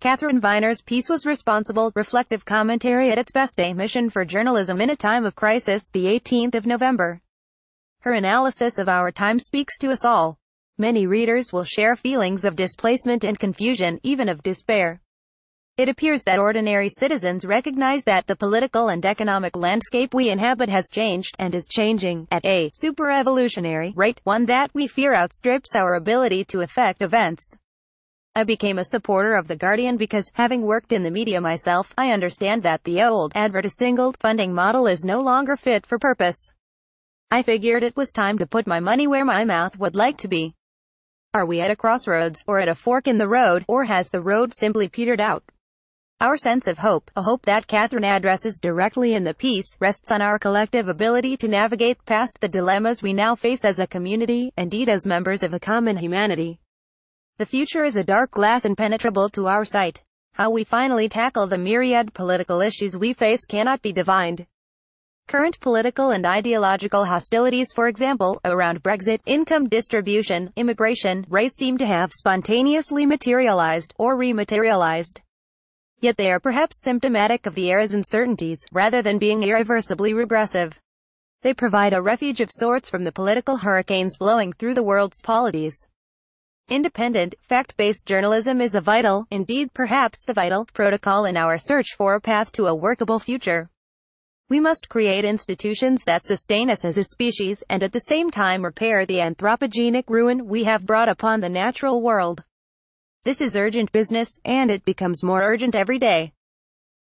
Katharine Viner's piece was responsible, reflective commentary at its best, a mission for journalism in a time of crisis, the 18th of November. Her analysis of our time speaks to us all. Many readers will share feelings of displacement and confusion, even of despair. It appears that ordinary citizens recognize that the political and economic landscape we inhabit has changed, and is changing, at a superevolutionary rate, one that we fear outstrips our ability to affect events. I became a supporter of The Guardian because, having worked in the media myself, I understand that the old, advertising funding model is no longer fit for purpose. I figured it was time to put my money where my mouth would like to be. Are we at a crossroads, or at a fork in the road, or has the road simply petered out? Our sense of hope, a hope that Katharine addresses directly in the piece, rests on our collective ability to navigate past the dilemmas we now face as a community, indeed as members of a common humanity. The future is a dark glass impenetrable to our sight. How we finally tackle the myriad political issues we face cannot be divined. Current political and ideological hostilities, for example, around Brexit, income distribution, immigration, race, seem to have spontaneously materialized, or rematerialized. Yet they are perhaps symptomatic of the era's uncertainties, rather than being irreversibly regressive. They provide a refuge of sorts from the political hurricanes blowing through the world's polities. Independent, fact-based journalism is a vital, indeed perhaps the vital, protocol in our search for a path to a workable future. We must create institutions that sustain us as a species, and at the same time repair the anthropogenic ruin we have brought upon the natural world. This is urgent business, and it becomes more urgent every day.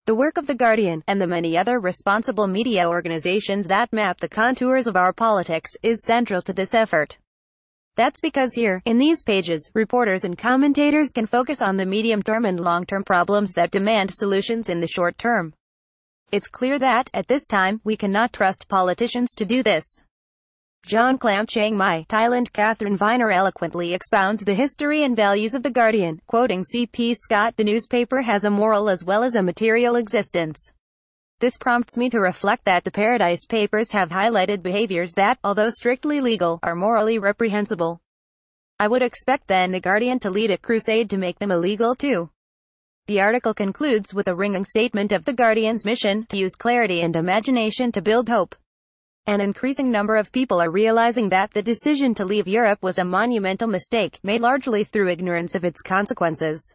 The work of The Guardian, and the many other responsible media organizations that map the contours of our politics, is central to this effort. That's because here, in these pages, reporters and commentators can focus on the medium-term and long-term problems that demand solutions in the short term. It's clear that, at this time, we cannot trust politicians to do this. John Clamp Chiang Mai, Thailand. Katharine Viner eloquently expounds the history and values of The Guardian, quoting C.P. Scott, "The newspaper has a moral as well as a material existence." This prompts me to reflect that the Paradise Papers have highlighted behaviors that, although strictly legal, are morally reprehensible. I would expect then The Guardian to lead a crusade to make them illegal too. The article concludes with a ringing statement of The Guardian's mission, to use clarity and imagination to build hope. An increasing number of people are realizing that the decision to leave Europe was a monumental mistake, made largely through ignorance of its consequences.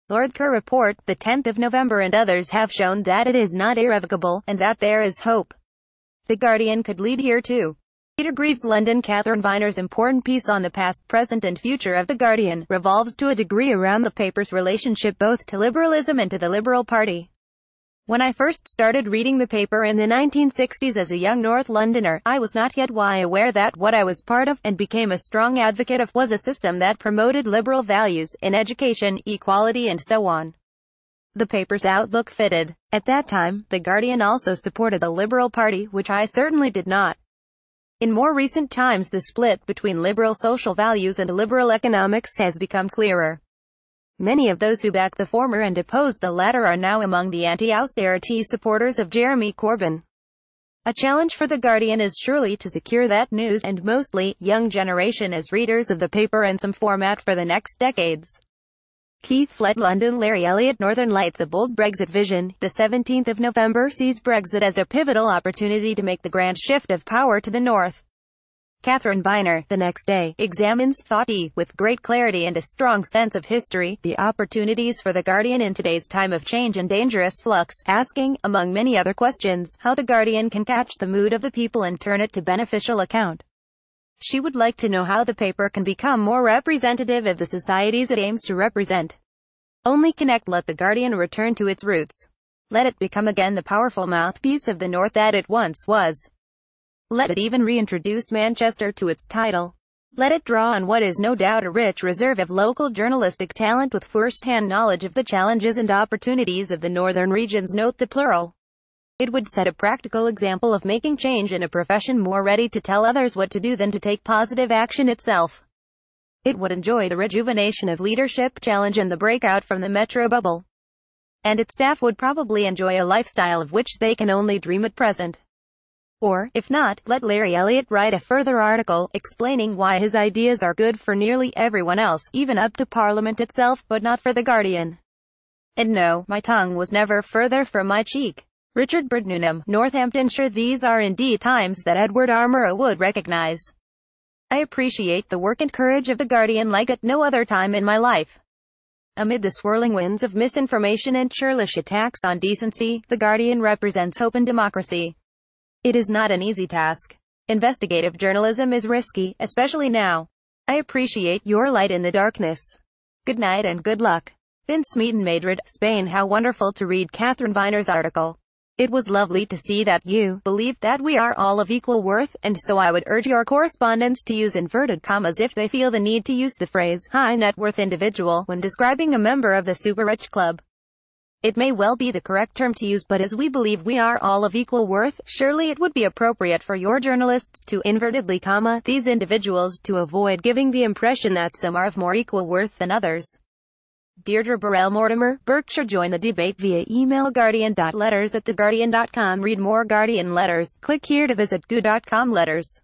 Lord Kerr report, the 10th of November, and others have shown that it is not irrevocable, and that there is hope. The Guardian could lead here too. Peter Greaves, London. Katharine Viner's important piece on the past, present and future of The Guardian, revolves to a degree around the paper's relationship both to liberalism and to the Liberal Party. When I first started reading the paper in the 1960s as a young North Londoner, I was not yet aware that what I was part of, and became a strong advocate of, was a system that promoted liberal values, in education, equality and so on. The paper's outlook fitted. At that time, The Guardian also supported the Liberal Party, which I certainly did not. In more recent times, the split between liberal social values and liberal economics has become clearer. Many of those who back the former and oppose the latter are now among the anti-austerity supporters of Jeremy Corbyn. A challenge for The Guardian is surely to secure that news, and mostly, young generation as readers of the paper in some format for the next decades. Keith Flett, London. Larry Elliott, Northern Lights, A Bold Brexit Vision. The 17th of November sees Brexit as a pivotal opportunity to make the grand shift of power to the north. Katharine Viner, the next day, examines, with great clarity and a strong sense of history, the opportunities for The Guardian in today's time of change and dangerous flux, asking, among many other questions, how The Guardian can catch the mood of the people and turn it to beneficial account. She would like to know how the paper can become more representative of the societies it aims to represent. Only connect. Let The Guardian return to its roots. Let it become again the powerful mouthpiece of the North that it once was. Let it even reintroduce Manchester to its title. Let it draw on what is no doubt a rich reserve of local journalistic talent with first-hand knowledge of the challenges and opportunities of the northern regions. Note the plural. It would set a practical example of making change in a profession more ready to tell others what to do than to take positive action itself. It would enjoy the rejuvenation of leadership challenge and the breakout from the metro bubble. And its staff would probably enjoy a lifestyle of which they can only dream at present. Or, if not, let Larry Elliott write a further article, explaining why his ideas are good for nearly everyone else, even up to Parliament itself, but not for The Guardian. And no, my tongue was never further from my cheek. Richard Burdnunham, Northamptonshire. These are indeed times that Edward Armour would recognise. I appreciate the work and courage of The Guardian like at no other time in my life. Amid the swirling winds of misinformation and churlish attacks on decency, The Guardian represents hope and democracy. It is not an easy task. Investigative journalism is risky, especially now. I appreciate your light in the darkness. Good night and good luck. Vince Smeaton, Madrid, Spain. How wonderful to read Katharine Viner's article. It was lovely to see that you believe that we are all of equal worth, and so I would urge your correspondents to use inverted commas if they feel the need to use the phrase high net worth individual when describing a member of the super rich club. It may well be the correct term to use, but as we believe we are all of equal worth, surely it would be appropriate for your journalists to invertedly comma these individuals to avoid giving the impression that some are of more equal worth than others. Deirdre Burrell Mortimer, Berkshire. Join the debate via email guardian.letters@theguardian.com. Read more Guardian letters. Click here to visit goo.com letters.